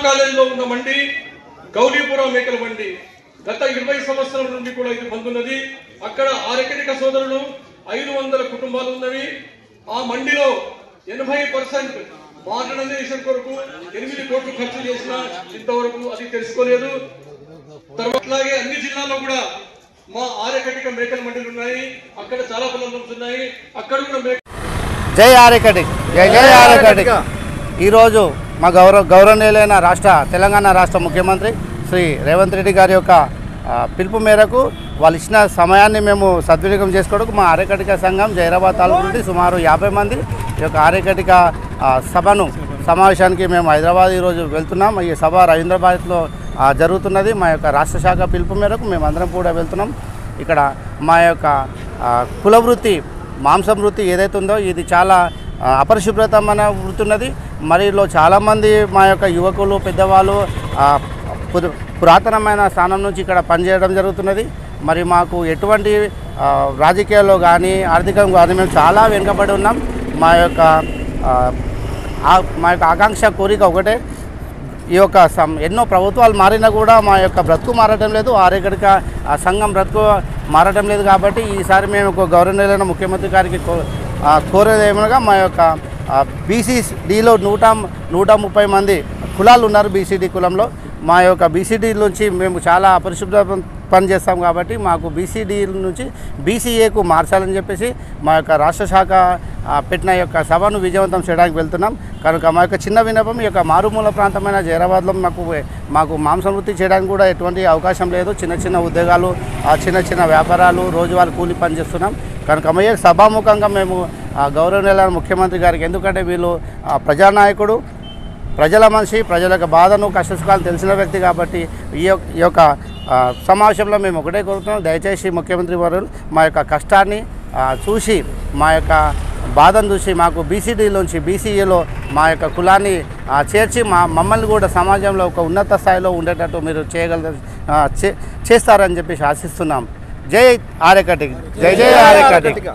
కాలేజీలో ఉన్న మండి గౌలీపురం మేకల మండి గత 20 సంవత్సరాల నుండి కూడా ఇది బంద్ ఉన్నది. అక్కడ ఆర్యకటిక సోదరులు 500 కుటుంబాలు ఉన్నవి. ఆ మండిలో 80% మోడర్నైజేషన్ కొరకు 8 కోట్లు ఖర్చు చేసిన ఇంతవరకు అది తెలుసుకోలేదు. తర్వాత అలాగే అన్ని జిల్లాల్లో కూడా మా ఆర్యకటిక మేకల మండలు ఉన్నాయి. అక్కడ చాలా పొలాలు ఉన్నాయి. అక్కడ కూడా జై ఆర్యకటిక్, జై జై ఆర్యకటిక్. ఈరోజు మా గౌరవనీయులైన తెలంగాణ రాష్ట్ర ముఖ్యమంత్రి శ్రీ రేవంత్ రెడ్డి గారి యొక్క పిలుపు మేరకు వాళ్ళు ఇచ్చిన సమయాన్ని మేము సద్వినియోగం చేసుకోవడానికి మా ఆర్యకటిక సంఘం జైరాబాద్ తాలూకు నుండి సుమారు 50 మంది ఈ యొక్క ఆర్యకటిక సమావేశానికి మేము హైదరాబాద్ ఈరోజు వెళ్తున్నాం. ఈ సభ రవీంద్రబాద్లో జరుగుతున్నది. మా యొక్క రాష్ట్ర శాఖ పిలుపు మేరకు మేమందరం కూడా వెళ్తున్నాం. ఇక్కడ మా యొక్క కుల వృత్తి మాంసం వృత్తి ఏదైతే ఉందో ఇది చాలా అపరిశుభ్రతమైన వృత్తి ఉన్నది. మరిలో చాలామంది మా యొక్క యువకులు పెద్దవాళ్ళు పురాతనమైన స్థానం నుంచి ఇక్కడ పనిచేయడం జరుగుతున్నది. మరి మాకు ఎటువంటి రాజకీయాల్లో కానీ ఆర్థికంగా కానీ మేము చాలా వెనుకబడి ఉన్నాం. మా యొక్క ఆకాంక్ష కోరిక ఒకటే, ఈ యొక్క ఎన్నో ప్రభుత్వాలు మారినా కూడా మా యొక్క బ్రతుకు మారటం లేదు, ఆర్యకటిక సంఘం బ్రతుకు మారటం లేదు. కాబట్టి ఈసారి మేము గౌరవనీయులైన ముఖ్యమంత్రి గారికి కోరేది ఏమనగా మా యొక్క బీసీడీలో 130 మంది కులాలు ఉన్నారు. బీసీడీ కులంలో మా యొక్క బీసీడీ నుంచి మేము చాలా అపరిశుభ్ర పని చేస్తాం. కాబట్టి మాకు బీసీడీ నుంచి బీసీఏకు మార్చాలని చెప్పేసి మా యొక్క రాష్ట్ర శాఖ పెట్టిన యొక్క సభను విజయవంతం చేయడానికి వెళ్తున్నాం. కనుక మా యొక్క చిన్న విన్నపం, ఈ యొక్క మారుమూల ప్రాంతమైన జైరాబాద్లో మాకు మాంసం వృత్తి చేయడానికి కూడా ఎటువంటి అవకాశం లేదు. చిన్న ఉద్యోగాలు, చిన్న వ్యాపారాలు, రోజువారీ కూలి పని చేస్తున్నాం. కనుక మా సభాముఖంగా మేము గౌరవనీయులైన ముఖ్యమంత్రి గారికి, ఎందుకంటే వీళ్ళు ప్రజానాయకుడు, ప్రజల మనిషి, ప్రజల యొక్క బాధను కష్టసుఖాలు తెలిసిన వ్యక్తి కాబట్టి ఈ యొక్క సమావేశంలో మేము ఒకటే కోరుతున్నాం, దయచేసి ముఖ్యమంత్రి వారు మా యొక్క కష్టాన్ని చూసి, మా యొక్క బాధను చూసి మాకు బీసీడీలోంచి బీసీఏలో మా యొక్క కులాన్ని చేర్చి మమ్మల్ని కూడా సమాజంలో ఒక ఉన్నత స్థాయిలో ఉండేటట్టు మీరు చేస్తారని చెప్పేసి ఆశిస్తున్నాం. జై ఆర్యకటిక్, జై జై ఆర్యకటిక్.